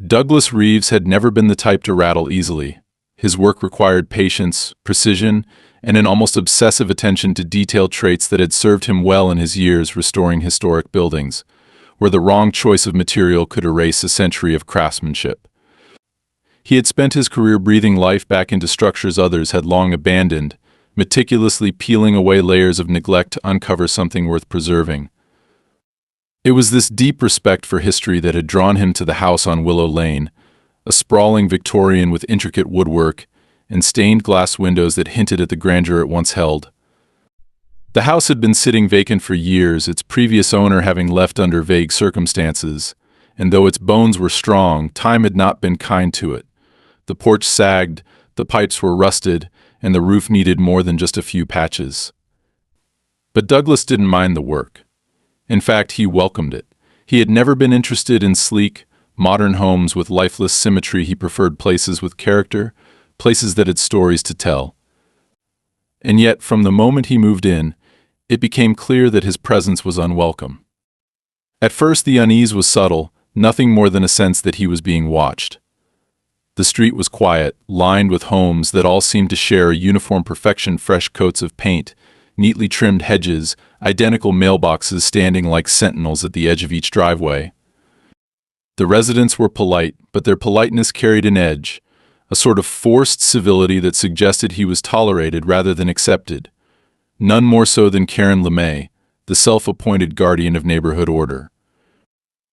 Douglas Reeves had never been the type to rattle easily. His work required patience, precision, and an almost obsessive attention to detail traits that had served him well in his years restoring historic buildings, where the wrong choice of material could erase a century of craftsmanship. He had spent his career breathing life back into structures others had long abandoned, meticulously peeling away layers of neglect to uncover something worth preserving. It was this deep respect for history that had drawn him to the house on Willow Lane, a sprawling Victorian with intricate woodwork and stained glass windows that hinted at the grandeur it once held. The house had been sitting vacant for years, its previous owner having left under vague circumstances, and though its bones were strong, time had not been kind to it. The porch sagged, the pipes were rusted, and the roof needed more than just a few patches. But Douglas didn't mind the work. In fact, he welcomed it. He had never been interested in sleek, modern homes with lifeless symmetry. He preferred places with character, places that had stories to tell. And yet, from the moment he moved in, it became clear that his presence was unwelcome. At first, the unease was subtle, nothing more than a sense that he was being watched. The street was quiet, lined with homes that all seemed to share a uniform perfection: fresh coats of paint, neatly trimmed hedges, identical mailboxes standing like sentinels at the edge of each driveway. The residents were polite, but their politeness carried an edge, a sort of forced civility that suggested he was tolerated rather than accepted. None more so than Karen LeMay, the self-appointed guardian of neighborhood order.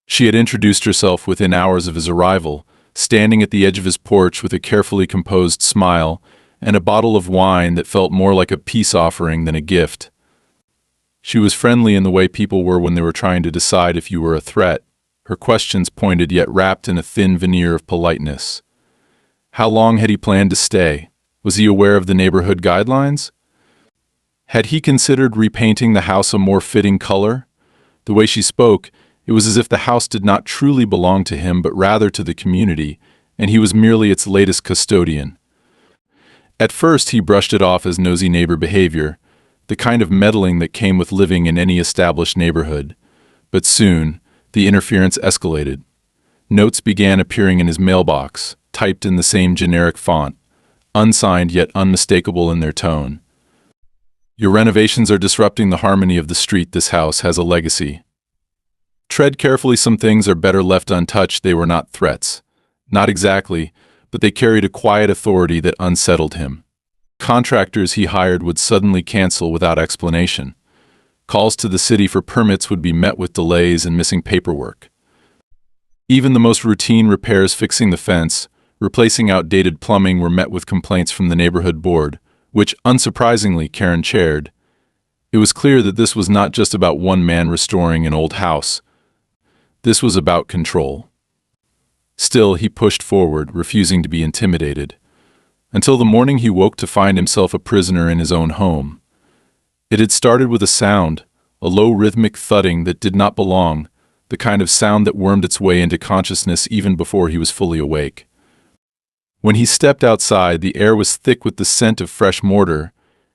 She had introduced herself within hours of his arrival, standing at the edge of his porch with a carefully composed smile and a bottle of wine that felt more like a peace offering than a gift. She was friendly in the way people were when they were trying to decide if you were a threat, her questions pointed yet wrapped in a thin veneer of politeness. How long had he planned to stay? Was he aware of the neighborhood guidelines? Had he considered repainting the house a more fitting color? The way she spoke, it was as if the house did not truly belong to him but rather to the community, and he was merely its latest custodian. At first, he brushed it off as nosy neighbor behavior, the kind of meddling that came with living in any established neighborhood. But soon, the interference escalated. Notes began appearing in his mailbox, typed in the same generic font, unsigned yet unmistakable in their tone. Your renovations are disrupting the harmony of the street. This house has a legacy. Tread carefully. Some things are better left untouched. They were not threats. Not exactly, but they carried a quiet authority that unsettled him. Contractors he hired would suddenly cancel without explanation. Calls to the city for permits would be met with delays and missing paperwork. Even the most routine repairs, fixing the fence, replacing outdated plumbing, were met with complaints from the neighborhood board, which, unsurprisingly, Karen chaired. It was clear that this was not just about one man restoring an old house. This was about control. Still, he pushed forward, refusing to be intimidated, until the morning he woke to find himself a prisoner in his own home. It had started with a sound, a low rhythmic thudding that did not belong, the kind of sound that wormed its way into consciousness even before he was fully awake. When he stepped outside, the air was thick with the scent of fresh mortar,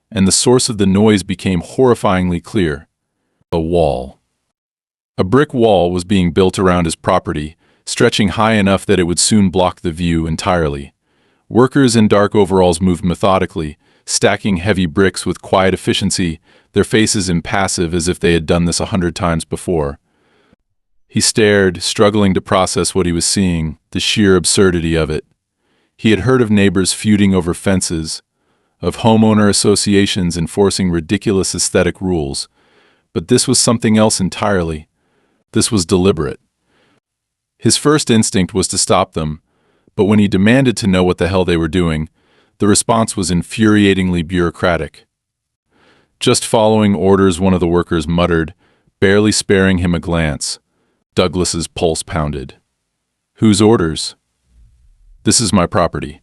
and the source of the noise became horrifyingly clear. A wall. A brick wall was being built around his property, stretching high enough that it would soon block the view entirely. Workers in dark overalls moved methodically, stacking heavy bricks with quiet efficiency, their faces impassive as if they had done this 100 times before. He stared, struggling to process what he was seeing, the sheer absurdity of it. He had heard of neighbors feuding over fences, of homeowner associations enforcing ridiculous aesthetic rules, but this was something else entirely. This was deliberate. His first instinct was to stop them, but when he demanded to know what the hell they were doing, the response was infuriatingly bureaucratic. Just following orders, one of the workers muttered, barely sparing him a glance. Douglas's pulse pounded. Whose orders? This is my property.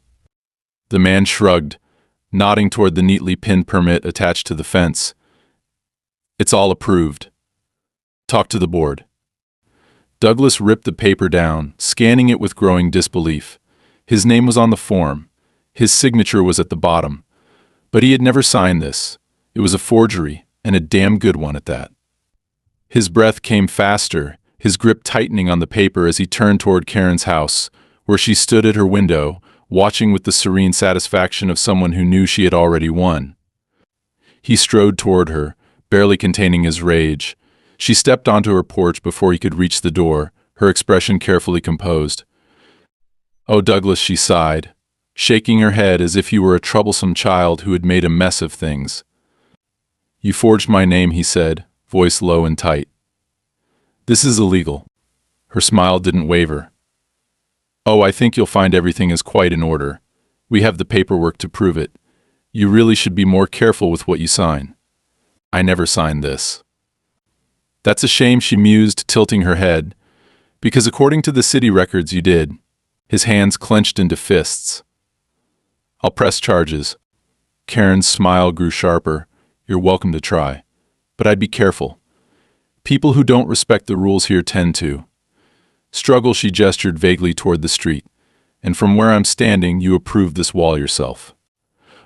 The man shrugged, nodding toward the neatly pinned permit attached to the fence. It's all approved. Talk to the board. Douglas ripped the paper down, scanning it with growing disbelief. His name was on the form. His signature was at the bottom. But he had never signed this. It was a forgery, and a damn good one at that. His breath came faster, his grip tightening on the paper as he turned toward Karen's house, where she stood at her window, watching with the serene satisfaction of someone who knew she had already won. He strode toward her, barely containing his rage. She stepped onto her porch before he could reach the door, her expression carefully composed. "Oh, Douglas," she sighed, shaking her head as if he were a troublesome child who had made a mess of things. "You forged my name," he said, voice low and tight. "This is illegal." Her smile didn't waver. "Oh, I think you'll find everything is quite in order. We have the paperwork to prove it. You really should be more careful with what you sign." "I never signed this." "That's a shame," she mused, tilting her head. "Because according to the city records you did." His hands clenched into fists. "I'll press charges." Karen's smile grew sharper. "You're welcome to try. But I'd be careful. People who don't respect the rules here tend to." Struggle, she gestured vaguely toward the street. "And from where I'm standing, you approved this wall yourself."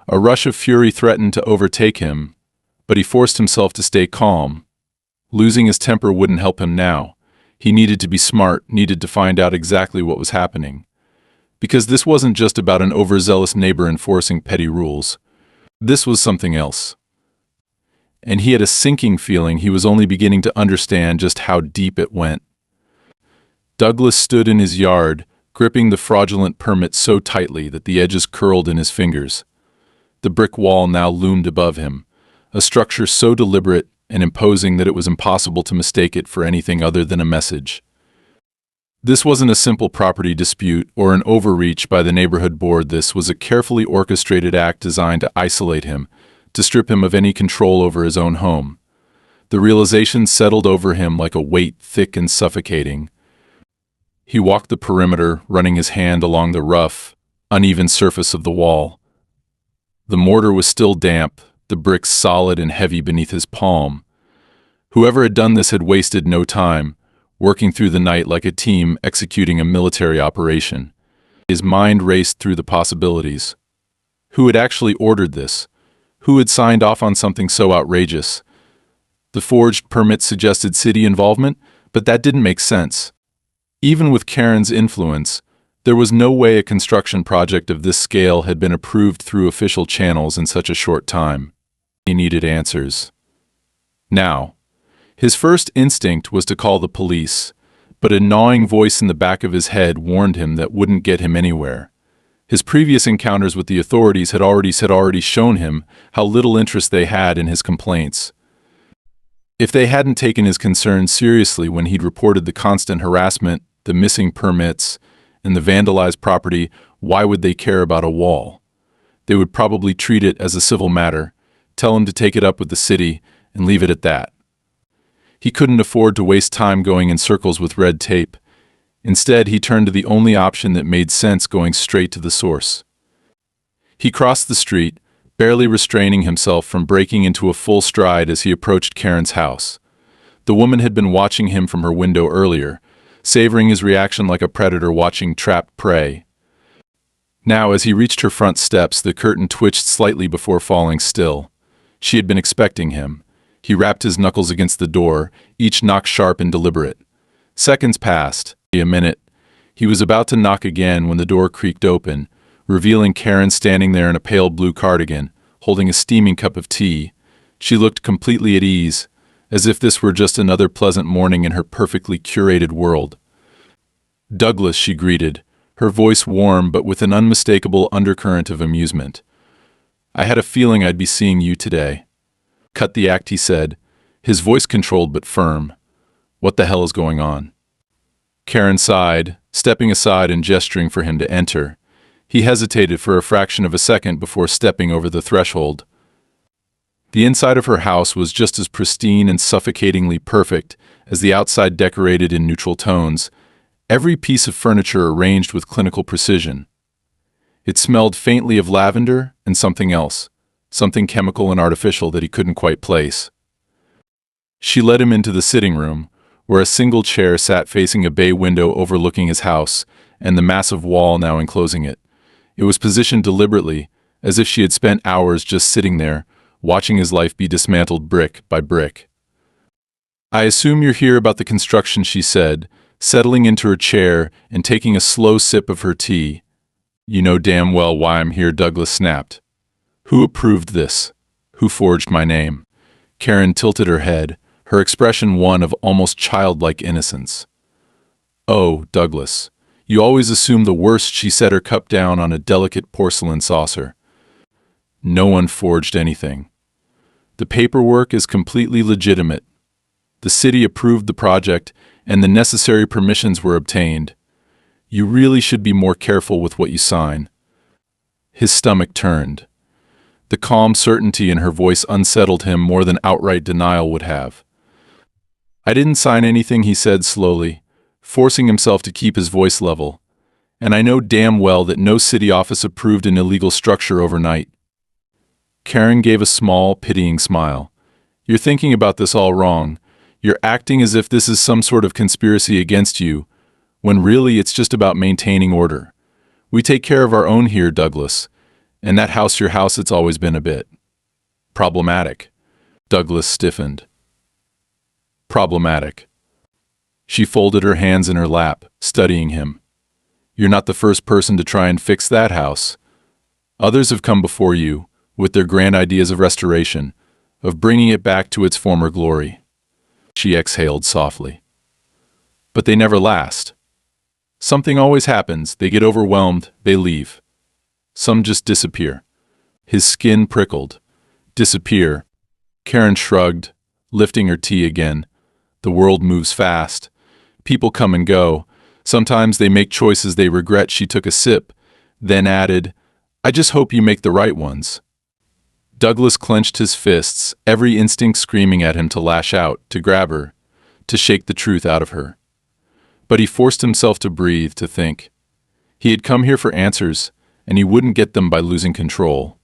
A rush of fury threatened to overtake him, but he forced himself to stay calm. Losing his temper wouldn't help him now. He needed to be smart, needed to find out exactly what was happening. Because this wasn't just about an overzealous neighbor enforcing petty rules. This was something else. And he had a sinking feeling he was only beginning to understand just how deep it went. Douglas stood in his yard, gripping the fraudulent permit so tightly that the edges curled in his fingers. The brick wall now loomed above him, a structure so deliberate and imposing that it was impossible to mistake it for anything other than a message. This wasn't a simple property dispute or an overreach by the neighborhood board. This was a carefully orchestrated act designed to isolate him, to strip him of any control over his own home. The realization settled over him like a weight thick and suffocating. He walked the perimeter, running his hand along the rough, uneven surface of the wall. The mortar was still damp, the bricks solid and heavy beneath his palm. Whoever had done this had wasted no time, working through the night like a team executing a military operation. His mind raced through the possibilities. Who had actually ordered this? Who had signed off on something so outrageous? The forged permit suggested city involvement, but that didn't make sense. Even with Karen's influence, there was no way a construction project of this scale had been approved through official channels in such a short time. He needed answers. Now, his first instinct was to call the police, but a gnawing voice in the back of his head warned him that wouldn't get him anywhere. His previous encounters with the authorities had already shown him how little interest they had in his complaints. If they hadn't taken his concerns seriously when he'd reported the constant harassment, the missing permits, and the vandalized property, why would they care about a wall? They would probably treat it as a civil matter, tell him to take it up with the city, and leave it at that. He couldn't afford to waste time going in circles with red tape. Instead, he turned to the only option that made sense, going straight to the source. He crossed the street, barely restraining himself from breaking into a full stride as he approached Karen's house. The woman had been watching him from her window earlier, savoring his reaction like a predator watching trapped prey. Now, as he reached her front steps, the curtain twitched slightly before falling still. She had been expecting him. He rapped his knuckles against the door, each knock sharp and deliberate. Seconds passed, a minute. He was about to knock again when the door creaked open, revealing Karen standing there in a pale blue cardigan, holding a steaming cup of tea. She looked completely at ease, as if this were just another pleasant morning in her perfectly curated world. "Douglas," she greeted, her voice warm but with an unmistakable undercurrent of amusement. "I had a feeling I'd be seeing you today." "Cut the act," he said, his voice controlled but firm. "What the hell is going on?" Karen sighed, stepping aside and gesturing for him to enter. He hesitated for a fraction of a second before stepping over the threshold. The inside of her house was just as pristine and suffocatingly perfect as the outside, decorated in neutral tones, every piece of furniture arranged with clinical precision. It smelled faintly of lavender and something else, something chemical and artificial that he couldn't quite place. She led him into the sitting room, where a single chair sat facing a bay window overlooking his house and the massive wall now enclosing it. It was positioned deliberately, as if she had spent hours just sitting there, watching his life be dismantled brick by brick. I assume you're here about the construction, she said, settling into her chair and taking a slow sip of her tea. You know damn well why I'm here, Douglas snapped. Who approved this? Who forged my name? Karen tilted her head, her expression one of almost childlike innocence. Oh, Douglas, you always assume the worst, she set her cup down on a delicate porcelain saucer. No one forged anything. The paperwork is completely legitimate. The city approved the project and the necessary permissions were obtained. You really should be more careful with what you sign. His stomach turned. The calm certainty in her voice unsettled him more than outright denial would have. I didn't sign anything, he said slowly, forcing himself to keep his voice level. And I know damn well that no city office approved an illegal structure overnight. Karen gave a small, pitying smile. You're thinking about this all wrong. You're acting as if this is some sort of conspiracy against you, when really it's just about maintaining order. We take care of our own here, Douglas. And that house, your house, it's always been a bit problematic. Douglas stiffened. Problematic. She folded her hands in her lap, studying him. You're not the first person to try and fix that house. Others have come before you, with their grand ideas of restoration, of bringing it back to its former glory. She exhaled softly. But they never last. Something always happens, they get overwhelmed, they leave. Some just disappear. His skin prickled. Disappear. Karen shrugged, lifting her tea again. The world moves fast. People come and go. Sometimes they make choices they regret. She took a sip, then added, I just hope you make the right ones. Douglas clenched his fists, every instinct screaming at him to lash out, to grab her, to shake the truth out of her. But he forced himself to breathe, to think. He had come here for answers, and he wouldn't get them by losing control.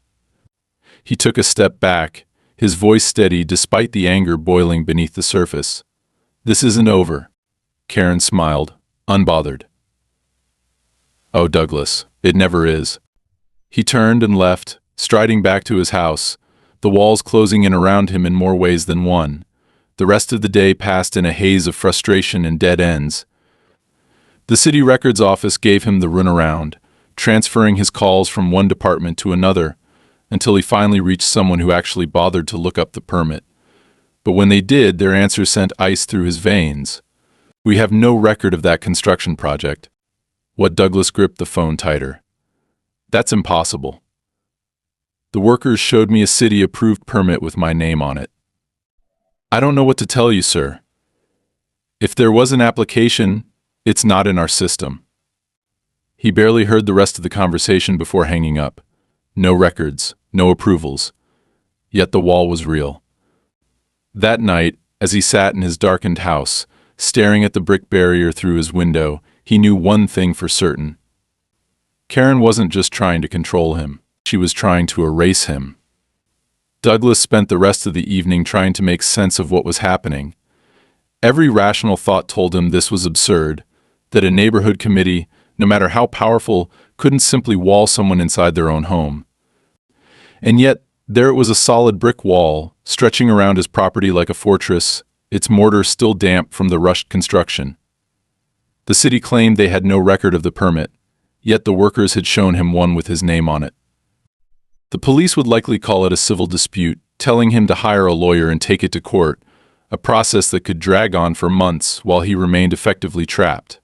He took a step back, his voice steady despite the anger boiling beneath the surface. This isn't over. Karen smiled, unbothered. Oh, Douglas, it never is. He turned and left, striding back to his house, the walls closing in around him in more ways than one. The rest of the day passed in a haze of frustration and dead ends. The city records office gave him the runaround, transferring his calls from one department to another, until he finally reached someone who actually bothered to look up the permit. But when they did, their answer sent ice through his veins. We have no record of that construction project. What Douglas gripped the phone tighter. That's impossible. The workers showed me a city-approved permit with my name on it. I don't know what to tell you, sir. If there was an application, it's not in our system. He barely heard the rest of the conversation before hanging up. No records, no approvals. Yet the wall was real. That night, as he sat in his darkened house, staring at the brick barrier through his window, he knew one thing for certain. Karen wasn't just trying to control him. She was trying to erase him. Douglas spent the rest of the evening trying to make sense of what was happening. Every rational thought told him this was absurd, that a neighborhood committee, no matter how powerful, couldn't simply wall someone inside their own home. And yet, there it was, a solid brick wall, stretching around his property like a fortress, its mortar still damp from the rushed construction. The city claimed they had no record of the permit, yet the workers had shown him one with his name on it. The police would likely call it a civil dispute, telling him to hire a lawyer and take it to court, a process that could drag on for months while he remained effectively trapped.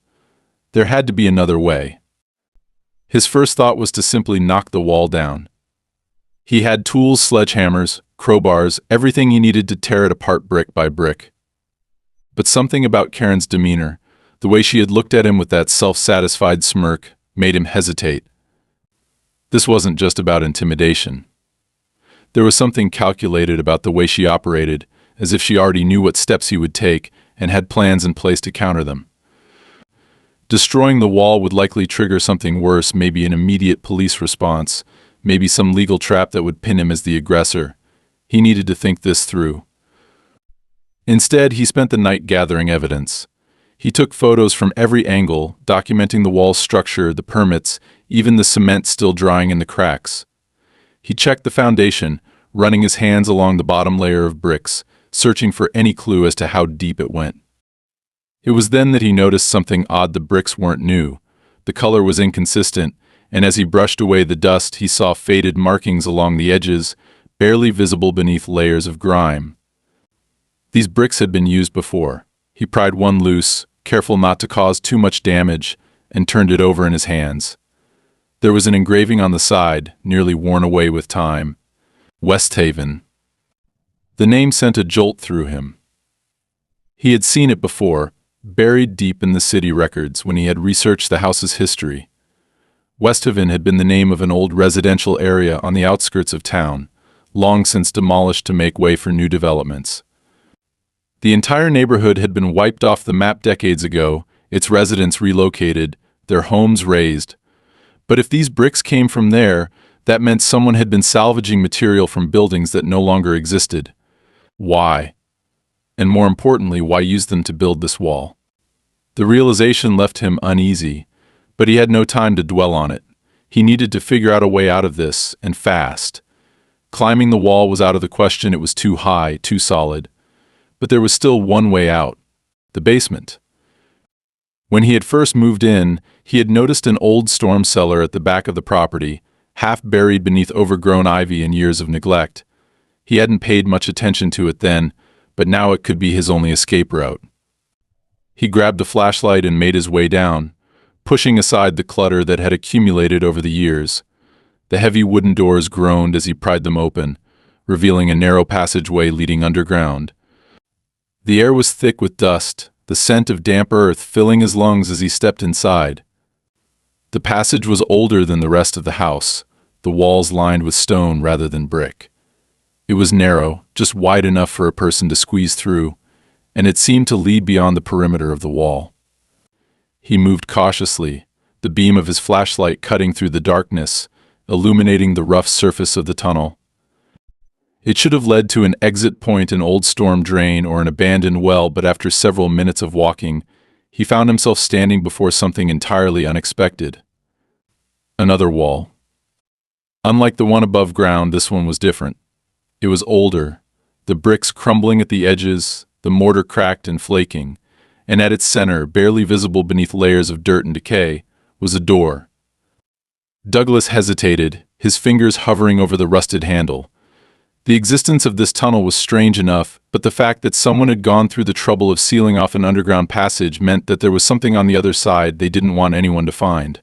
There had to be another way. His first thought was to simply knock the wall down. He had tools, sledgehammers, crowbars, everything he needed to tear it apart brick by brick. But something about Karen's demeanor, the way she had looked at him with that self-satisfied smirk, made him hesitate. This wasn't just about intimidation. There was something calculated about the way she operated, as if she already knew what steps he would take and had plans in place to counter them. Destroying the wall would likely trigger something worse, maybe an immediate police response, maybe some legal trap that would pin him as the aggressor. He needed to think this through. Instead, he spent the night gathering evidence. He took photos from every angle, documenting the wall's structure, the permits, even the cement still drying in the cracks. He checked the foundation, running his hands along the bottom layer of bricks, searching for any clue as to how deep it went. It was then that he noticed something odd. The bricks weren't new. The color was inconsistent, and as he brushed away the dust, he saw faded markings along the edges, barely visible beneath layers of grime. These bricks had been used before. He pried one loose, careful not to cause too much damage, and turned it over in his hands. There was an engraving on the side, nearly worn away with time. West Haven. The name sent a jolt through him. He had seen it before, buried deep in the city records when he had researched the house's history. West Haven had been the name of an old residential area on the outskirts of town, long since demolished to make way for new developments. The entire neighborhood had been wiped off the map decades ago, its residents relocated, their homes razed. But if these bricks came from there, that meant someone had been salvaging material from buildings that no longer existed. Why? And more importantly, why use them to build this wall? The realization left him uneasy, but he had no time to dwell on it. He needed to figure out a way out of this, and fast. Climbing the wall was out of the question. It was too high, too solid. But there was still one way out: the basement. When he had first moved in, he had noticed an old storm cellar at the back of the property, half buried beneath overgrown ivy and years of neglect. He hadn't paid much attention to it then, but now it could be his only escape route. He grabbed a flashlight and made his way down, pushing aside the clutter that had accumulated over the years. The heavy wooden doors groaned as he pried them open, revealing a narrow passageway leading underground. The air was thick with dust, the scent of damp earth filling his lungs as he stepped inside. The passage was older than the rest of the house, the walls lined with stone rather than brick. It was narrow, just wide enough for a person to squeeze through, and it seemed to lead beyond the perimeter of the wall. He moved cautiously, the beam of his flashlight cutting through the darkness, illuminating the rough surface of the tunnel. It should have led to an exit point, an old storm drain, or an abandoned well, but after several minutes of walking, he found himself standing before something entirely unexpected. Another wall. Unlike the one above ground, this one was different. It was older, the bricks crumbling at the edges, the mortar cracked and flaking, and at its center, barely visible beneath layers of dirt and decay, was a door. Douglas hesitated, his fingers hovering over the rusted handle. The existence of this tunnel was strange enough, but the fact that someone had gone through the trouble of sealing off an underground passage meant that there was something on the other side they didn't want anyone to find.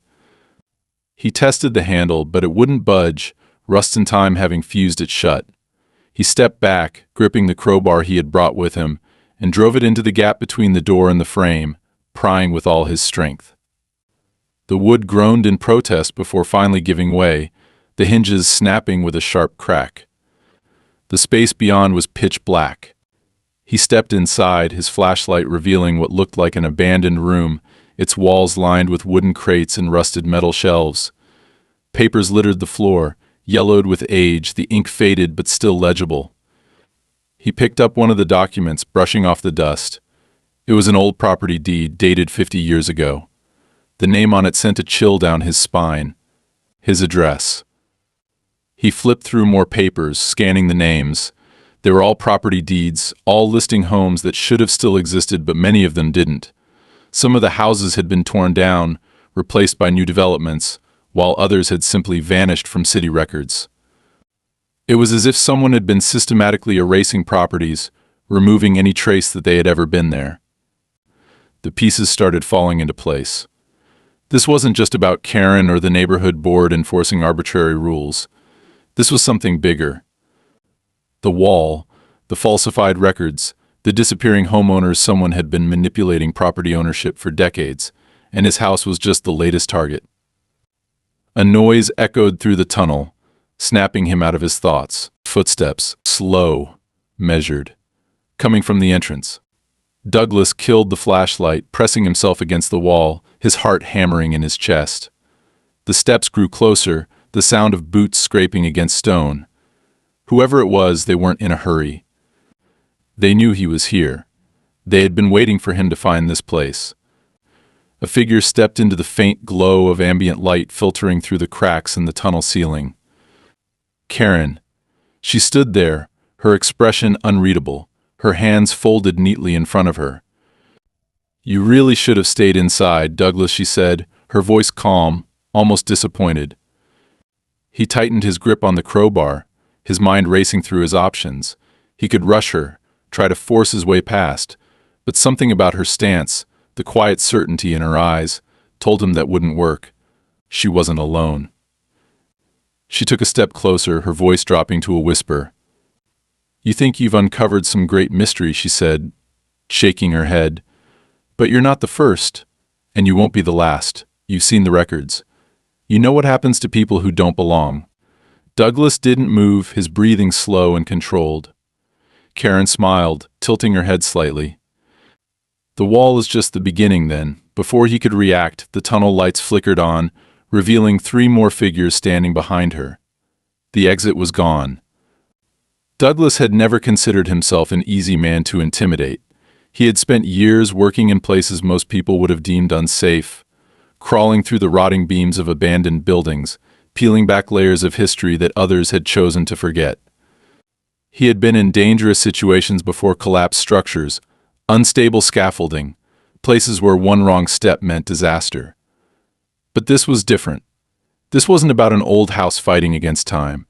He tested the handle, but it wouldn't budge, rust and time having fused it shut. He stepped back, gripping the crowbar he had brought with him, and drove it into the gap between the door and the frame, prying with all his strength. The wood groaned in protest before finally giving way, the hinges snapping with a sharp crack. The space beyond was pitch black. He stepped inside, his flashlight revealing what looked like an abandoned room, its walls lined with wooden crates and rusted metal shelves. Papers littered the floor, yellowed with age, the ink faded but still legible. He picked up one of the documents, brushing off the dust. It was an old property deed, dated 50 years ago. The name on it sent a chill down his spine. His address. He flipped through more papers, scanning the names. They were all property deeds, all listing homes that should have still existed, but many of them didn't. Some of the houses had been torn down, replaced by new developments, while others had simply vanished from city records. It was as if someone had been systematically erasing properties, removing any trace that they had ever been there. The pieces started falling into place. This wasn't just about Karen or the neighborhood board enforcing arbitrary rules. This was something bigger. The wall, the falsified records, the disappearing homeowners. Someone had been manipulating property ownership for decades, and his house was just the latest target. A noise echoed through the tunnel, snapping him out of his thoughts. Footsteps, slow, measured, coming from the entrance. Douglas killed the flashlight, pressing himself against the wall, his heart hammering in his chest. The steps grew closer, the sound of boots scraping against stone. Whoever it was, they weren't in a hurry. They knew he was here. They had been waiting for him to find this place. A figure stepped into the faint glow of ambient light filtering through the cracks in the tunnel ceiling. Karen. She stood there, her expression unreadable, her hands folded neatly in front of her. "You really should have stayed inside, Douglas," she said, her voice calm, almost disappointed. He tightened his grip on the crowbar, his mind racing through his options. He could rush her, try to force his way past, but something about her stance, the quiet certainty in her eyes, told him that wouldn't work. She wasn't alone. She took a step closer, her voice dropping to a whisper. "You think you've uncovered some great mystery," she said, shaking her head. "But you're not the first, and you won't be the last. You've seen the records. You know what happens to people who don't belong." Douglas didn't move, his breathing slow and controlled. Karen smiled, tilting her head slightly. "The wall is just the beginning, then." Before he could react, the tunnel lights flickered on, revealing 3 more figures standing behind her. The exit was gone. Douglas had never considered himself an easy man to intimidate. He had spent years working in places most people would have deemed unsafe, crawling through the rotting beams of abandoned buildings, peeling back layers of history that others had chosen to forget. He had been in dangerous situations before: collapsed structures, unstable scaffolding, places where one wrong step meant disaster. But this was different. This wasn't about an old house fighting against time.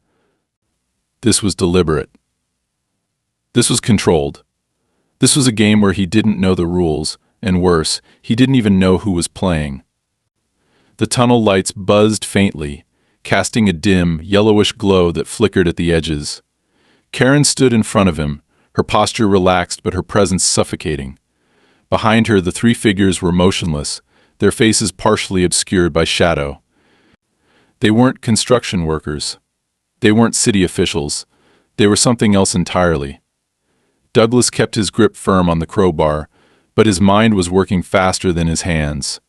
This was deliberate. This was controlled. This was a game where he didn't know the rules, and worse, he didn't even know who was playing. The tunnel lights buzzed faintly, casting a dim, yellowish glow that flickered at the edges. Karen stood in front of him, her posture relaxed but her presence suffocating. Behind her, the 3 figures were motionless, their faces partially obscured by shadow. They weren't construction workers. They weren't city officials. They were something else entirely. Douglas kept his grip firm on the crowbar, but his mind was working faster than his hands.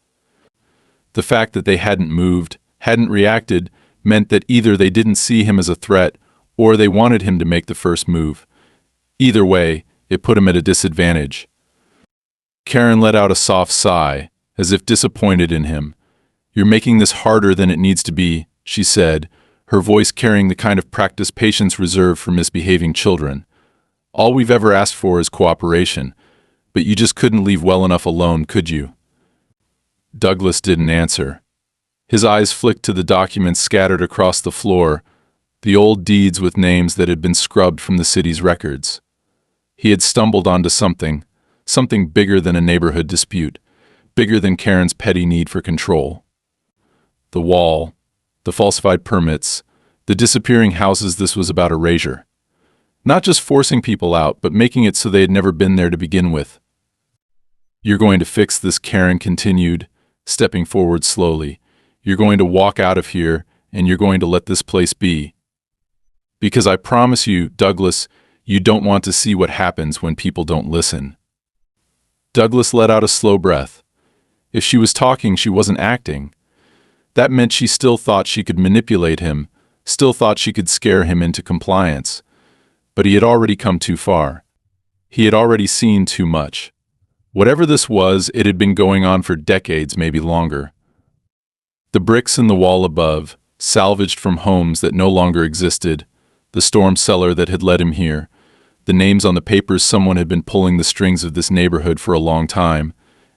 The fact that they hadn't moved, hadn't reacted, meant that either they didn't see him as a threat, or they wanted him to make the first move. Either way, it put him at a disadvantage. Karen let out a soft sigh, as if disappointed in him. "You're making this harder than it needs to be," she said, her voice carrying the kind of practiced patience reserved for misbehaving children. "All we've ever asked for is cooperation, but you just couldn't leave well enough alone, could you?" Douglas didn't answer. His eyes flicked to the documents scattered across the floor, the old deeds with names that had been scrubbed from the city's records. He had stumbled onto something bigger than a neighborhood dispute, bigger than Karen's petty need for control. The wall, the falsified permits, the disappearing houses. This was about erasure. Not just forcing people out, but making it so they had never been there to begin with. "You're going to fix this," Karen continued, stepping forward slowly. "You're going to walk out of here, and you're going to let this place be. Because I promise you, Douglas, you don't want to see what happens when people don't listen." Douglas let out a slow breath. If she was talking, she wasn't acting. That meant she still thought she could manipulate him, still thought she could scare him into compliance. But he had already come too far. He had already seen too much. Whatever this was, it had been going on for decades, maybe longer. The bricks in the wall above, salvaged from homes that no longer existed, the storm cellar that had led him here, the names on the papers. Someone had been pulling the strings of this neighborhood for a long time,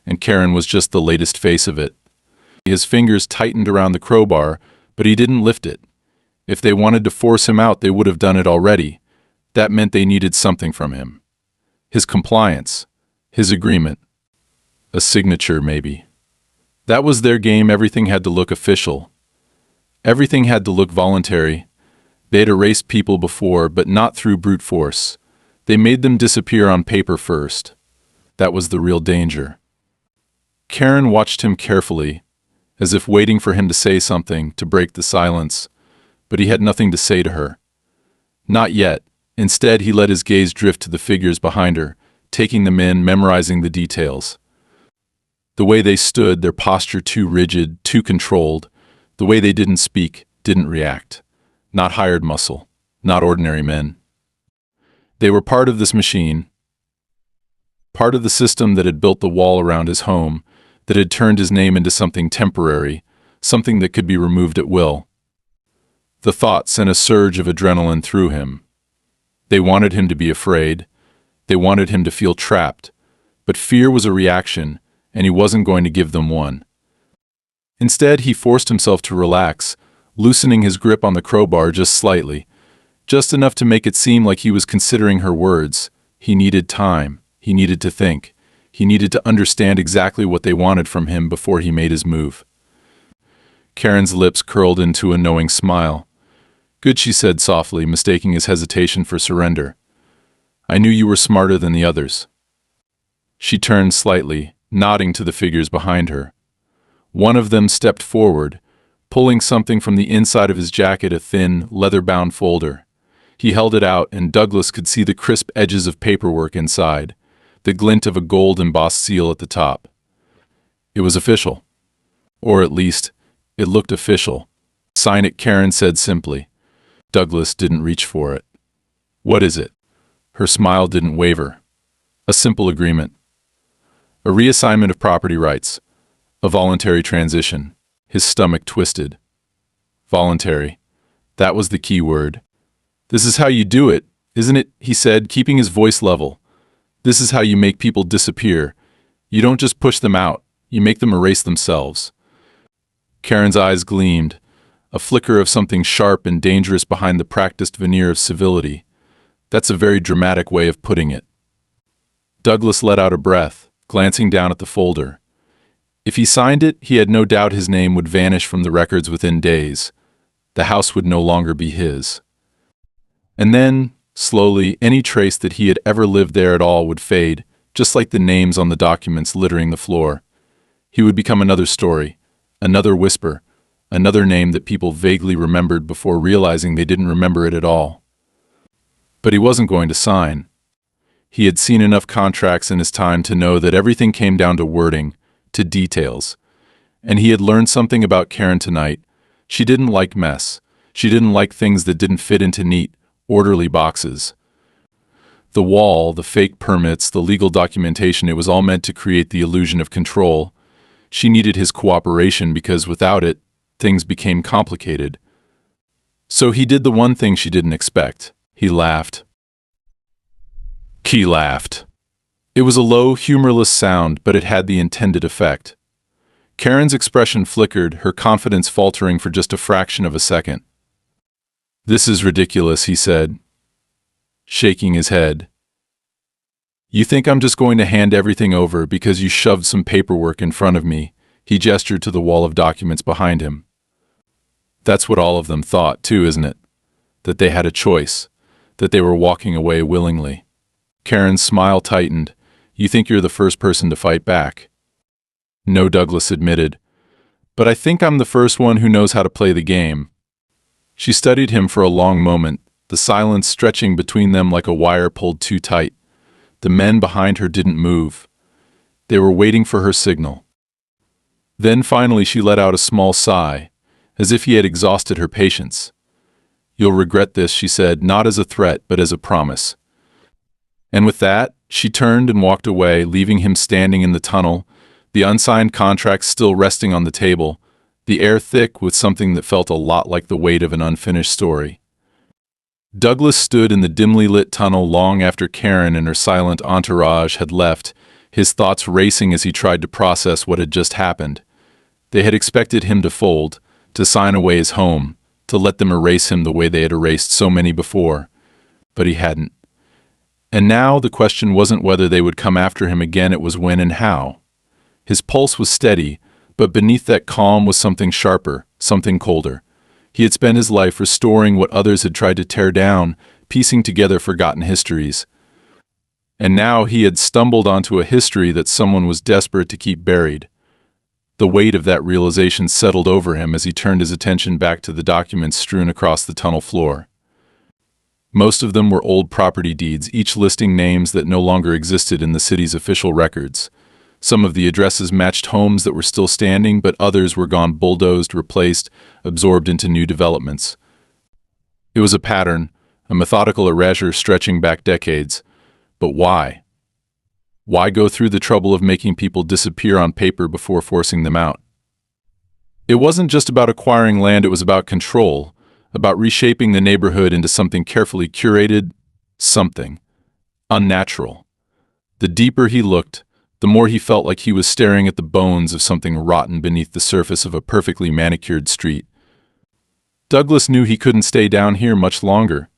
and Karen was just the latest face of it. His fingers tightened around the crowbar, but he didn't lift it. If they wanted to force him out, they would have done it already. That meant they needed something from him. His compliance, his agreement, a signature maybe. That was their game. Everything had to look official. Everything had to look voluntary. They had erased people before, but not through brute force. They made them disappear on paper first. That was the real danger. Karen watched him carefully, as if waiting for him to say something, to break the silence, but he had nothing to say to her. Not yet. Instead, he let his gaze drift to the figures behind her, taking them in, memorizing the details. The way they stood, their posture too rigid, too controlled, the way they didn't speak, didn't react. Not hired muscle, not ordinary men. They were part of this machine, part of the system that had built the wall around his home, that had turned his name into something temporary, something that could be removed at will. The thought sent a surge of adrenaline through him. They wanted him to be afraid. They wanted him to feel trapped. But fear was a reaction, and he wasn't going to give them one. Instead, he forced himself to relax, loosening his grip on the crowbar just slightly, just enough to make it seem like he was considering her words. He needed time. He needed to think. He needed to understand exactly what they wanted from him before he made his move. Karen's lips curled into a knowing smile. "Good," she said softly, mistaking his hesitation for surrender. "I knew you were smarter than the others." She turned slightly, nodding to the figures behind her. One of them stepped forward, pulling something from the inside of his jacket, a thin, leather-bound folder. He held it out, and Douglas could see the crisp edges of paperwork inside, the glint of a gold-embossed seal at the top. It was official. Or at least, it looked official. "Sign it," Karen said simply. Douglas didn't reach for it. "What is it?" Her smile didn't waver. "A simple agreement. A reassignment of property rights. A voluntary transition." His stomach twisted. Voluntary. That was the key word. "This is how you do it, isn't it?" he said, keeping his voice level. "This is how you make people disappear. You don't just push them out, you make them erase themselves." Karen's eyes gleamed, a flicker of something sharp and dangerous behind the practiced veneer of civility. "That's a very dramatic way of putting it." Douglas let out a breath, glancing down at the folder. If he signed it, he had no doubt his name would vanish from the records within days. The house would no longer be his. And then, slowly, any trace that he had ever lived there at all would fade, just like the names on the documents littering the floor. He would become another story, another whisper, another name that people vaguely remembered before realizing they didn't remember it at all. But he wasn't going to sign. He had seen enough contracts in his time to know that everything came down to wording, to details. And he had learned something about Karen tonight. She didn't like mess. She didn't like things that didn't fit into neat, orderly boxes. The wall, the fake permits, the legal documentation, it was all meant to create the illusion of control. She needed his cooperation because without it, things became complicated. So he did the one thing she didn't expect. He laughed. He laughed. It was a low, humorless sound, but it had the intended effect. Karen's expression flickered, her confidence faltering for just a fraction of a second. "This is ridiculous," he said, shaking his head. "You think I'm just going to hand everything over because you shoved some paperwork in front of me?" He gestured to the wall of documents behind him. "That's what all of them thought, too, isn't it? That they had a choice, that they were walking away willingly." Karen's smile tightened. "You think you're the first person to fight back?" "No," Douglas admitted. "But I think I'm the first one who knows how to play the game." She studied him for a long moment, the silence stretching between them like a wire pulled too tight. The men behind her didn't move. They were waiting for her signal. Then finally she let out a small sigh, as if he had exhausted her patience. "You'll regret this," she said, not as a threat, but as a promise. And with that, she turned and walked away, leaving him standing in the tunnel, the unsigned contracts still resting on the table, the air thick with something that felt a lot like the weight of an unfinished story. Douglas stood in the dimly lit tunnel long after Karen and her silent entourage had left, his thoughts racing as he tried to process what had just happened. They had expected him to fold, to sign away his home, to let them erase him the way they had erased so many before. But he hadn't. And now the question wasn't whether they would come after him again, it was when and how. His pulse was steady, but beneath that calm was something sharper, something colder. He had spent his life restoring what others had tried to tear down, piecing together forgotten histories. And now he had stumbled onto a history that someone was desperate to keep buried. The weight of that realization settled over him as he turned his attention back to the documents strewn across the tunnel floor. Most of them were old property deeds, each listing names that no longer existed in the city's official records. Some of the addresses matched homes that were still standing, but others were gone bulldozed, replaced, absorbed into new developments. It was a pattern, a methodical erasure stretching back decades. But why? Why go through the trouble of making people disappear on paper before forcing them out? It wasn't just about acquiring land, it was about control, about reshaping the neighborhood into something carefully curated, something. unnatural. The deeper he looked, the more he felt like he was staring at the bones of something rotten beneath the surface of a perfectly manicured street. Douglas knew he couldn't stay down here much longer.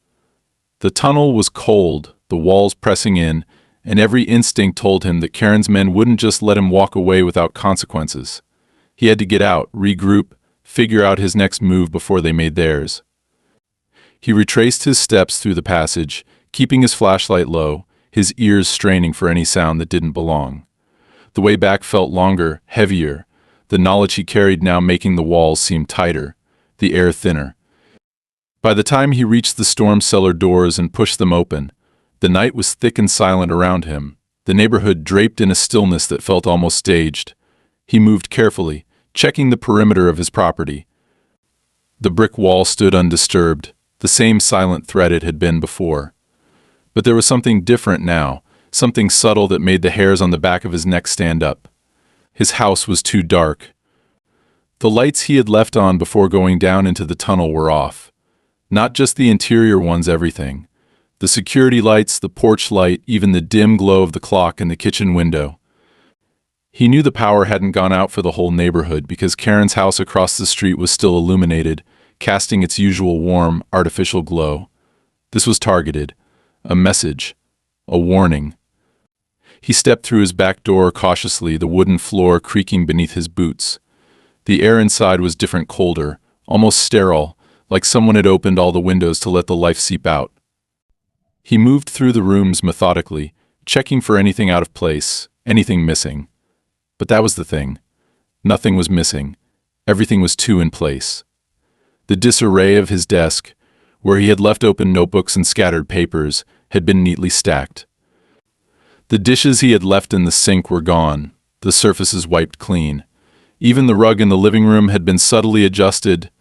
The tunnel was cold, the walls pressing in, and every instinct told him that Karen's men wouldn't just let him walk away without consequences. He had to get out, regroup, figure out his next move before they made theirs. He retraced his steps through the passage, keeping his flashlight low, his ears straining for any sound that didn't belong. The way back felt longer, heavier, the knowledge he carried now making the walls seem tighter, the air thinner. By the time he reached the storm cellar doors and pushed them open, the night was thick and silent around him, the neighborhood draped in a stillness that felt almost staged. He moved carefully, checking the perimeter of his property. The brick wall stood undisturbed, the same silent threat it had been before. But there was something different now, something subtle that made the hairs on the back of his neck stand up. His house was too dark. The lights he had left on before going down into the tunnel were off. Not just the interior ones, everything. The security lights, the porch light, even the dim glow of the clock in the kitchen window. He knew the power hadn't gone out for the whole neighborhood because Karen's house across the street was still illuminated, casting its usual warm, artificial glow. This was targeted. A message. A warning. He stepped through his back door cautiously, the wooden floor creaking beneath his boots. The air inside was different, colder, almost sterile, like someone had opened all the windows to let the life seep out. He moved through the rooms methodically, checking for anything out of place, anything missing. But that was the thing. Nothing was missing. Everything was too in place. The disarray of his desk, where he had left open notebooks and scattered papers, had been neatly stacked. The dishes he had left in the sink were gone, the surfaces wiped clean. Even the rug in the living room had been subtly adjusted,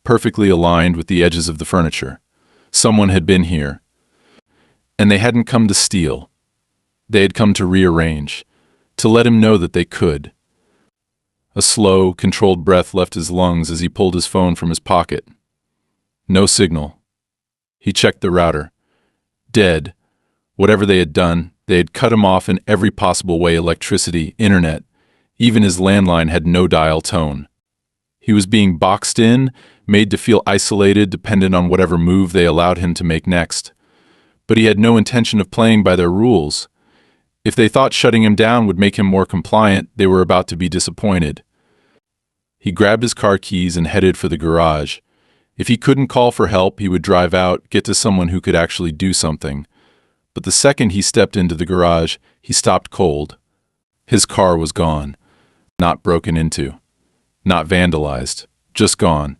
perfectly aligned with the edges of the furniture. Someone had been here. And they hadn't come to steal. They had come to rearrange, to let him know that they could. A slow, controlled breath left his lungs as he pulled his phone from his pocket. No signal. He checked the router. Dead. Whatever they had done, they had cut him off in every possible way: electricity, internet. Even his landline had no dial tone. He was being boxed in, made to feel isolated, dependent on whatever move they allowed him to make next. But he had no intention of playing by their rules. If they thought shutting him down would make him more compliant, they were about to be disappointed. He grabbed his car keys and headed for the garage. If he couldn't call for help, he would drive out, get to someone who could actually do something. But the second he stepped into the garage, he stopped cold. His car was gone. Not broken into. Not vandalized. Just gone.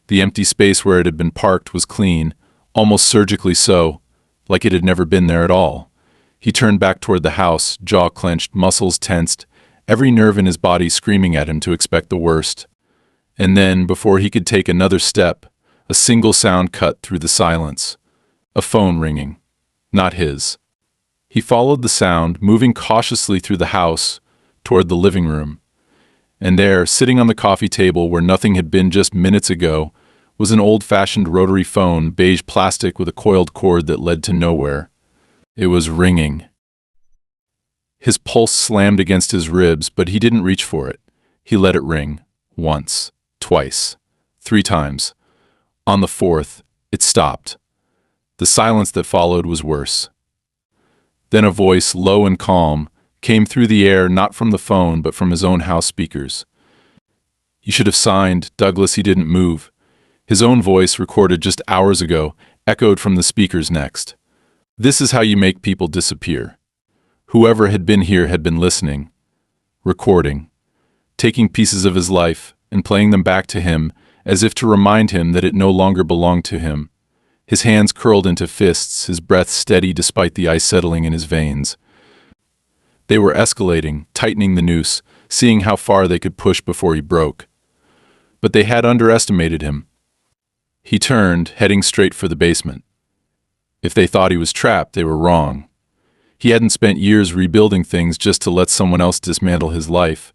The empty space where it had been parked was clean, almost surgically so, like it had never been there at all. He turned back toward the house, jaw clenched, muscles tensed, every nerve in his body screaming at him to expect the worst. And then, before he could take another step, a single sound cut through the silence. A phone ringing. Not his. He followed the sound, moving cautiously through the house, toward the living room. And there, sitting on the coffee table where nothing had been just minutes ago, was an old-fashioned rotary phone, beige plastic with a coiled cord that led to nowhere. It was ringing. His pulse slammed against his ribs, but he didn't reach for it. He let it ring. Once. Twice. 3 times. On the 4th, it stopped. The silence that followed was worse. Then a voice, low and calm, came through the air, not from the phone, but from his own house speakers. "You should have signed, Douglas." He didn't move. His own voice, recorded just hours ago, echoed from the speakers next. "This is how you make people disappear." Whoever had been here had been listening, recording, taking pieces of his life and playing them back to him as if to remind him that it no longer belonged to him. His hands curled into fists, his breath steady despite the ice settling in his veins. They were escalating, tightening the noose, seeing how far they could push before he broke. But they had underestimated him. He turned, heading straight for the basement. If they thought he was trapped, they were wrong. He hadn't spent years rebuilding things just to let someone else dismantle his life.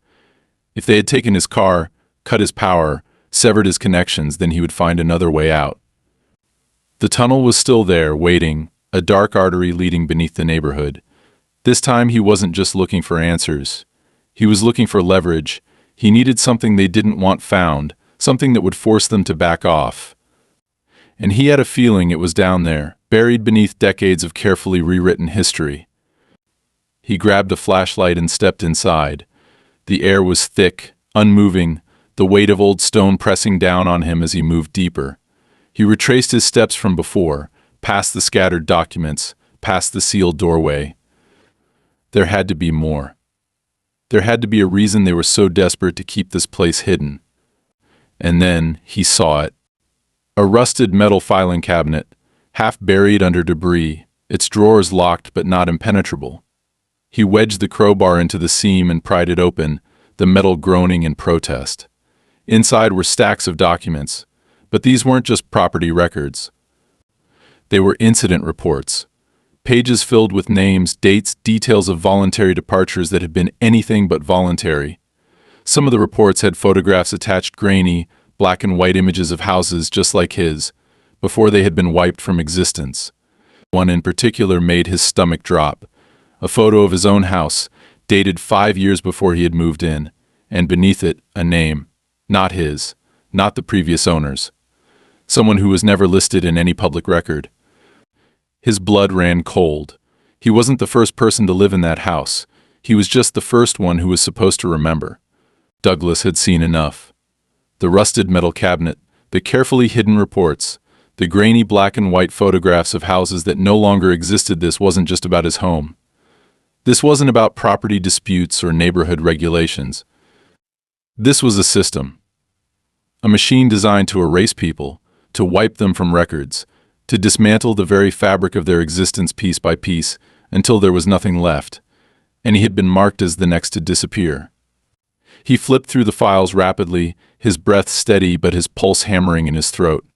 If they had taken his car, cut his power, severed his connections, then he would find another way out. The tunnel was still there, waiting, a dark artery leading beneath the neighborhood. This time he wasn't just looking for answers. He was looking for leverage. He needed something they didn't want found, something that would force them to back off. And he had a feeling it was down there, buried beneath decades of carefully rewritten history. He grabbed a flashlight and stepped inside. The air was thick, unmoving, the weight of old stone pressing down on him as he moved deeper. He retraced his steps from before, past the scattered documents, past the sealed doorway. There had to be more. There had to be a reason they were so desperate to keep this place hidden. And then he saw it. A rusted metal filing cabinet, half buried under debris, its drawers locked but not impenetrable. He wedged the crowbar into the seam and pried it open, the metal groaning in protest. Inside were stacks of documents, but these weren't just property records. They were incident reports, pages filled with names, dates, details of voluntary departures that had been anything but voluntary. Some of the reports had photographs attached, grainy, black and white images of houses just like his, before they had been wiped from existence. One in particular made his stomach drop. A photo of his own house, dated 5 years before he had moved in, and beneath it, a name. Not his, not the previous owner's. Someone who was never listed in any public record. His blood ran cold. He wasn't the first person to live in that house. He was just the first one who was supposed to remember. Douglas had seen enough. The rusted metal cabinet, the carefully hidden reports, the grainy black and white photographs of houses that no longer existed. This wasn't just about his home. This wasn't about property disputes or neighborhood regulations. This was a system. A machine designed to erase people, to wipe them from records, to dismantle the very fabric of their existence piece by piece until there was nothing left, and he had been marked as the next to disappear. He flipped through the files rapidly, his breath steady but his pulse hammering in his throat.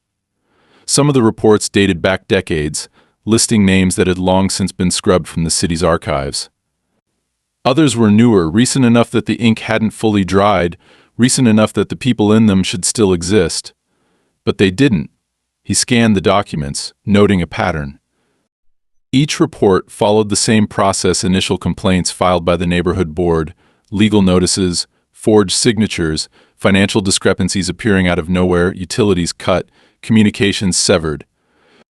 Some of the reports dated back decades, listing names that had long since been scrubbed from the city's archives. Others were newer, recent enough that the ink hadn't fully dried, recent enough that the people in them should still exist. But they didn't. He scanned the documents, noting a pattern. Each report followed the same process: initial complaints filed by the neighborhood board, legal notices, forged signatures, financial discrepancies appearing out of nowhere, utilities cut, communications severed.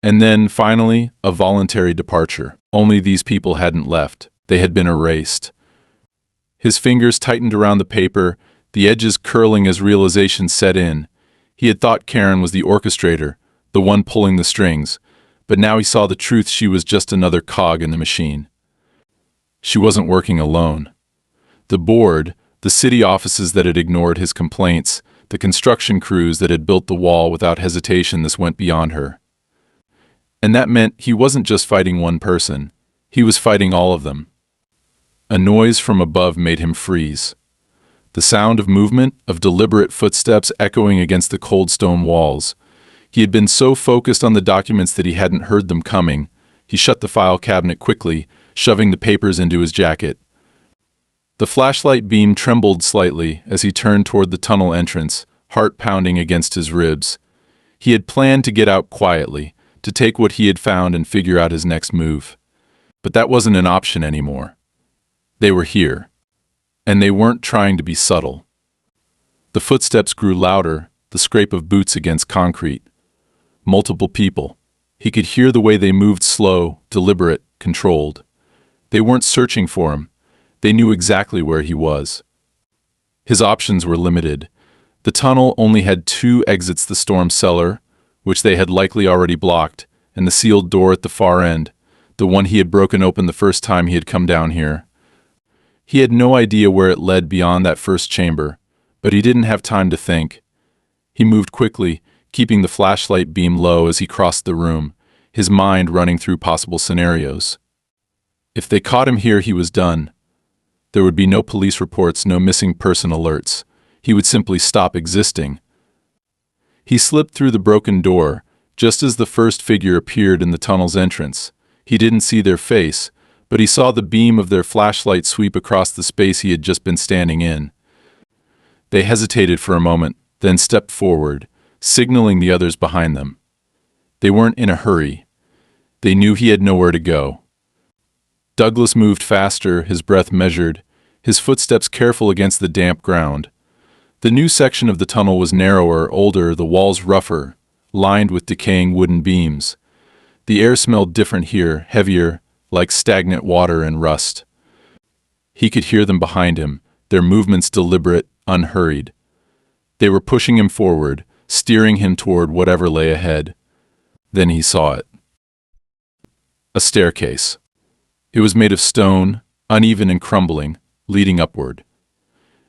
And then, finally, a voluntary departure. Only these people hadn't left. They had been erased. His fingers tightened around the paper, the edges curling as realization set in. He had thought Karen was the orchestrator, the one pulling the strings, but now he saw the truth: she was just another cog in the machine. She wasn't working alone. The board, the city offices that had ignored his complaints, the construction crews that had built the wall without hesitation, this went beyond her. And that meant he wasn't just fighting one person, he was fighting all of them. A noise from above made him freeze. The sound of movement, of deliberate footsteps echoing against the cold stone walls. He had been so focused on the documents that he hadn't heard them coming. He shut the file cabinet quickly, shoving the papers into his jacket. The flashlight beam trembled slightly as he turned toward the tunnel entrance, heart pounding against his ribs. He had planned to get out quietly, to take what he had found and figure out his next move. But that wasn't an option anymore. They were here. And they weren't trying to be subtle. The footsteps grew louder, the scrape of boots against concrete. Multiple people. He could hear the way they moved, slow, deliberate, controlled. They weren't searching for him. They knew exactly where he was. His options were limited. The tunnel only had 2 exits: the storm cellar, which they had likely already blocked, and the sealed door at the far end, the one he had broken open the first time he had come down here. He had no idea where it led beyond that first chamber, but he didn't have time to think. He moved quickly, keeping the flashlight beam low as he crossed the room, his mind running through possible scenarios. If they caught him here, he was done. There would be no police reports, no missing person alerts. He would simply stop existing. He slipped through the broken door, just as the first figure appeared in the tunnel's entrance. He didn't see their face, but he saw the beam of their flashlight sweep across the space he had just been standing in. They hesitated for a moment, then stepped forward, signaling the others behind them. They weren't in a hurry. They knew he had nowhere to go. Douglas moved faster, his breath measured, his footsteps careful against the damp ground. The new section of the tunnel was narrower, older, the walls rougher, lined with decaying wooden beams. The air smelled different here, heavier, like stagnant water and rust. He could hear them behind him, their movements deliberate, unhurried. They were pushing him forward, steering him toward whatever lay ahead. Then he saw it. A staircase. It was made of stone, uneven and crumbling, leading upward.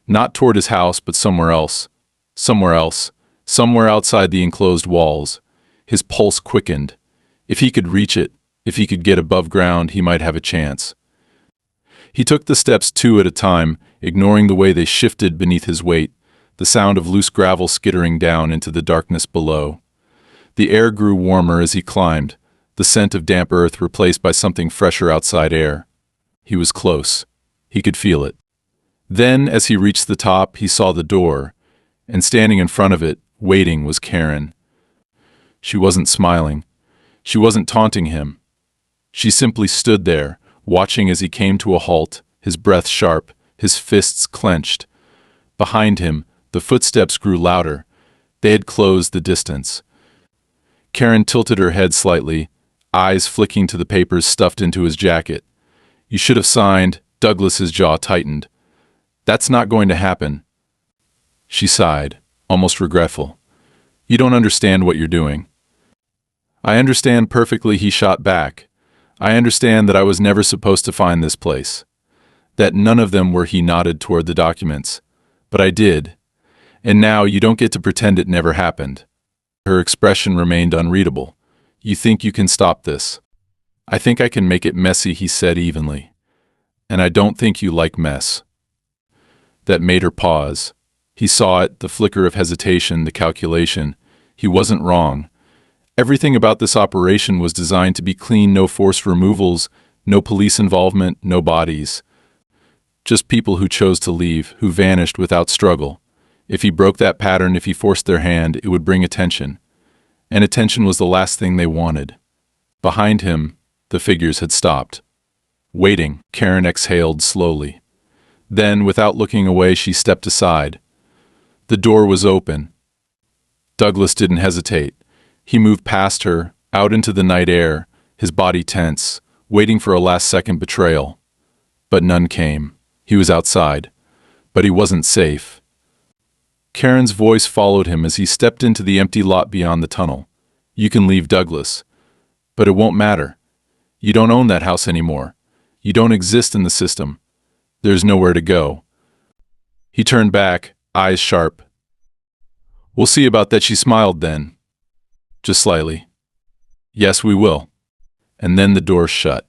Not toward his house, but somewhere else. Somewhere else. Somewhere outside the enclosed walls. His pulse quickened. If he could reach it, if he could get above ground, he might have a chance. He took the steps two at a time, ignoring the way they shifted beneath his weight, the sound of loose gravel skittering down into the darkness below. The air grew warmer as he climbed, the scent of damp earth replaced by something fresher outside air. He was close. He could feel it. Then, as he reached the top, he saw the door, and standing in front of it, waiting, was Karen. She wasn't smiling. She wasn't taunting him. She simply stood there, watching as he came to a halt, his breath sharp, his fists clenched. Behind him, the footsteps grew louder. They had closed the distance. Karen tilted her head slightly, eyes flicking to the papers stuffed into his jacket. "You should have signed." Douglas's jaw tightened. "That's not going to happen." She sighed, almost regretful. "You don't understand what you're doing." "I understand perfectly," he shot back. "I understand that I was never supposed to find this place. That none of them were." He nodded toward the documents. "But I did. And now you don't get to pretend it never happened." Her expression remained unreadable. "You think you can stop this?" "I think I can make it messy," he said evenly. "And I don't think you like mess." That made her pause. He saw it, the flicker of hesitation, the calculation. He wasn't wrong. Everything about this operation was designed to be clean, no forced removals, no police involvement, no bodies. Just people who chose to leave, who vanished without struggle. If he broke that pattern, if he forced their hand, it would bring attention. And attention was the last thing they wanted. Behind him, the figures had stopped. Waiting, Karen exhaled slowly. Then, without looking away, she stepped aside. The door was open. Douglas didn't hesitate. He moved past her, out into the night air, his body tense, waiting for a last-second betrayal. But none came. He was outside. But he wasn't safe. Karen's voice followed him as he stepped into the empty lot beyond the tunnel. "You can leave, Douglas. But it won't matter. You don't own that house anymore. You don't exist in the system. There's nowhere to go." He turned back, eyes sharp. "We'll see about that," she smiled then. Just slightly. "Yes, we will." And then the door shut.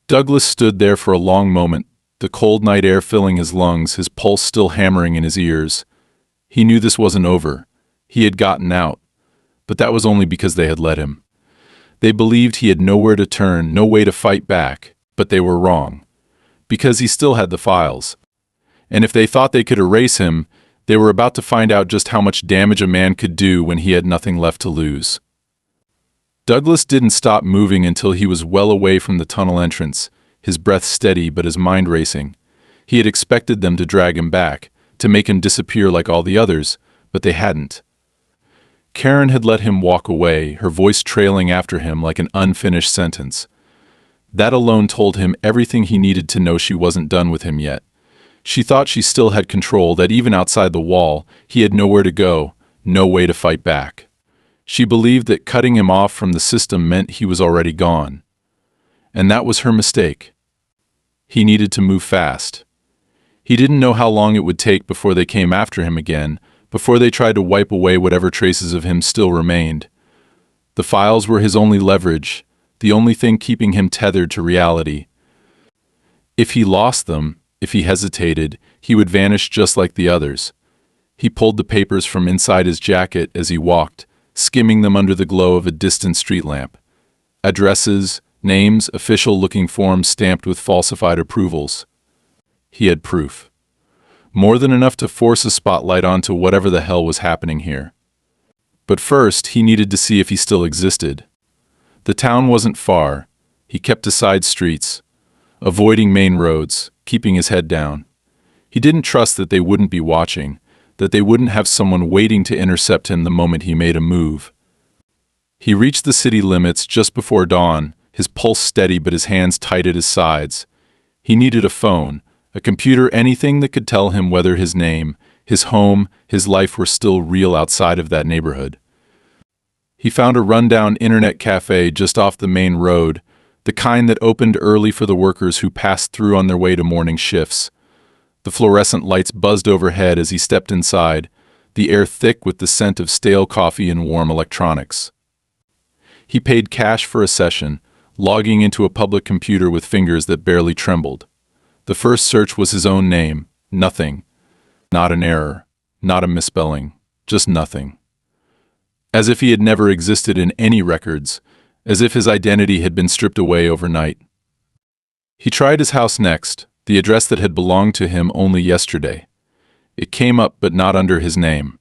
Douglas stood there for a long moment, the cold night air filling his lungs, his pulse still hammering in his ears. He knew this wasn't over. He had gotten out. But that was only because they had let him. They believed he had nowhere to turn, no way to fight back, but they were wrong. Because he still had the files. And if they thought they could erase him, they were about to find out just how much damage a man could do when he had nothing left to lose. Douglas didn't stop moving until he was well away from the tunnel entrance, his breath steady but his mind racing. He had expected them to drag him back, to make him disappear like all the others, but they hadn't. Karen had let him walk away, her voice trailing after him like an unfinished sentence. That alone told him everything he needed to know. She wasn't done with him yet. She thought she still had control, that even outside the wall, he had nowhere to go, no way to fight back. She believed that cutting him off from the system meant he was already gone. And that was her mistake. He needed to move fast. He didn't know how long it would take before they came after him again, before they tried to wipe away whatever traces of him still remained. The files were his only leverage, the only thing keeping him tethered to reality. If he lost them, if he hesitated, he would vanish just like the others. He pulled the papers from inside his jacket as he walked, skimming them under the glow of a distant street lamp. Addresses, names, official-looking forms stamped with falsified approvals. He had proof. More than enough to force a spotlight onto whatever the hell was happening here. But first, he needed to see if he still existed. The town wasn't far. He kept to side streets, avoiding main roads, keeping his head down. He didn't trust that they wouldn't be watching, that they wouldn't have someone waiting to intercept him the moment he made a move. He reached the city limits just before dawn, his pulse steady but his hands tight at his sides. He needed a phone, a computer, anything that could tell him whether his name, his home, his life were still real outside of that neighborhood. He found a rundown internet cafe just off the main road, the kind that opened early for the workers who passed through on their way to morning shifts. The fluorescent lights buzzed overhead as he stepped inside, the air thick with the scent of stale coffee and warm electronics. He paid cash for a session, logging into a public computer with fingers that barely trembled. The first search was his own name. Nothing. Not an error. Not a misspelling. Just nothing. As if he had never existed in any records, as if his identity had been stripped away overnight. He tried his house next, the address that had belonged to him only yesterday. It came up but not under his name.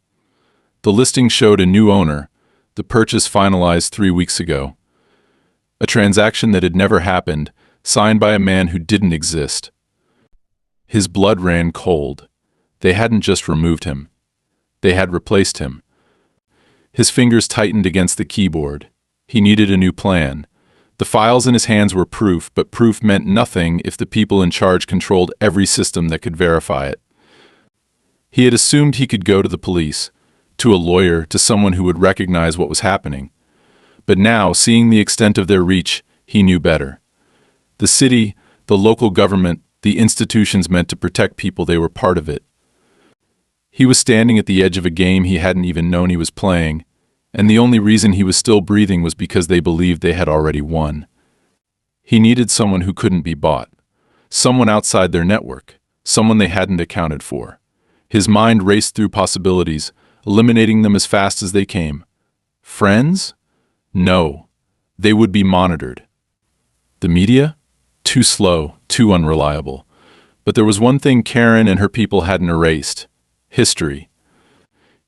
The listing showed a new owner, the purchase finalized 3 weeks ago. A transaction that had never happened, signed by a man who didn't exist. His blood ran cold. They hadn't just removed him. They had replaced him. His fingers tightened against the keyboard. He needed a new plan. The files in his hands were proof, but proof meant nothing if the people in charge controlled every system that could verify it. He had assumed he could go to the police, to a lawyer, to someone who would recognize what was happening. But now, seeing the extent of their reach, he knew better. The city, the local government, the institutions meant to protect people, they were part of it. He was standing at the edge of a game he hadn't even known he was playing, and the only reason he was still breathing was because they believed they had already won. He needed someone who couldn't be bought, someone outside their network, someone they hadn't accounted for. His mind raced through possibilities, eliminating them as fast as they came. Friends? No. They would be monitored. The media? Too slow, too unreliable. But there was one thing Karen and her people hadn't erased: history.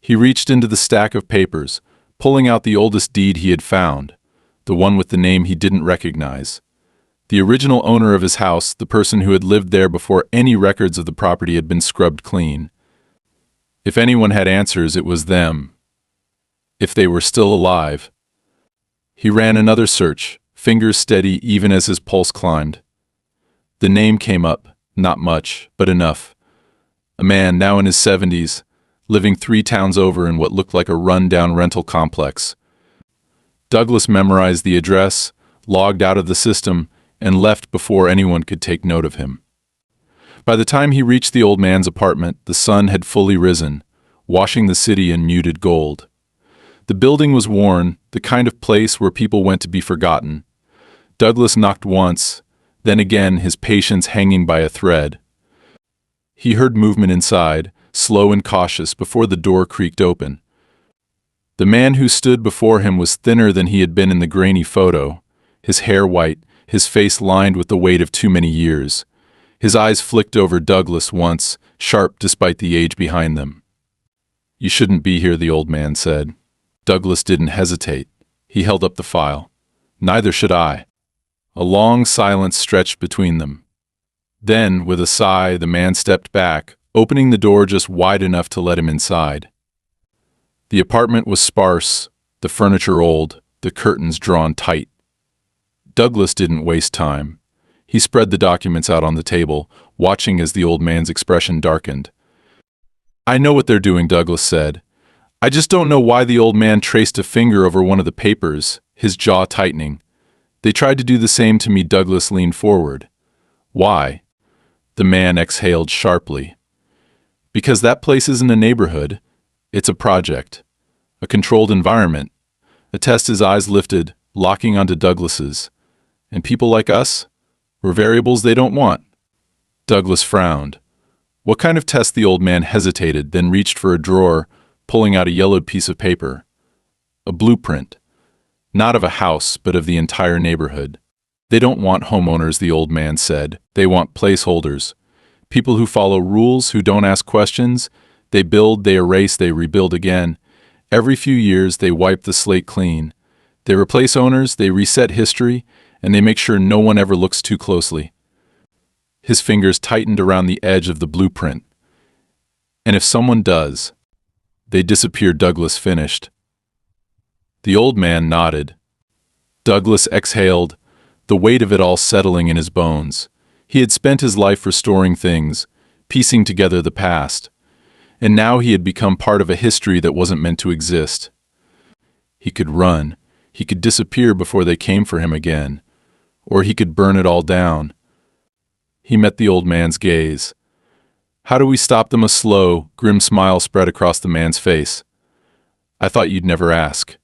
He reached into the stack of papers, pulling out the oldest deed he had found, the one with the name he didn't recognize. The original owner of his house, the person who had lived there before any records of the property had been scrubbed clean. If anyone had answers, it was them. If they were still alive. He ran another search, fingers steady even as his pulse climbed. The name came up, not much, but enough. A man now in his 70s, living 3 towns over in what looked like a run-down rental complex. Douglas memorized the address, logged out of the system, and left before anyone could take note of him. By the time he reached the old man's apartment, the sun had fully risen, washing the city in muted gold. The building was worn, the kind of place where people went to be forgotten. Douglas knocked once, then again, his patience hanging by a thread. He heard movement inside, slow and cautious, before the door creaked open. The man who stood before him was thinner than he had been in the grainy photo, his hair white, his face lined with the weight of too many years. His eyes flicked over Douglas once, sharp despite the age behind them. "You shouldn't be here," the old man said. Douglas didn't hesitate. He held up the file. "Neither should I." A long silence stretched between them. Then, with a sigh, the man stepped back, opening the door just wide enough to let him inside. The apartment was sparse, the furniture old, the curtains drawn tight. Douglas didn't waste time. He spread the documents out on the table, watching as the old man's expression darkened. "I know what they're doing," Douglas said. "I just don't know why." The old man traced a finger over one of the papers, his jaw tightening. "They tried to do the same to me." Douglas leaned forward. "Why?" The man exhaled sharply. "Because that place isn't a neighborhood. It's a project. A controlled environment." A test. His eyes lifted, locking onto Douglas's. "And people like us? We're variables they don't want." Douglas frowned. "What kind of test?" The old man hesitated, then reached for a drawer, pulling out a yellowed piece of paper. A blueprint. Not of a house, but of the entire neighborhood. "They don't want homeowners," the old man said. "They want placeholders. People who follow rules, who don't ask questions. They build, they erase, they rebuild again. Every few years they wipe the slate clean. They replace owners, they reset history, and they make sure no one ever looks too closely. His fingers tightened around the edge of the blueprint. And if someone does, they disappear. Douglas finished. The old man nodded. Douglas exhaled, the weight of it all settling in his bones. He had spent his life restoring things, piecing together the past, and now he had become part of a history that wasn't meant to exist. He could run, he could disappear before they came for him again, or he could burn it all down. He met the old man's gaze. "How do we stop them?" A slow, grim smile spread across the man's face. "I thought you'd never ask."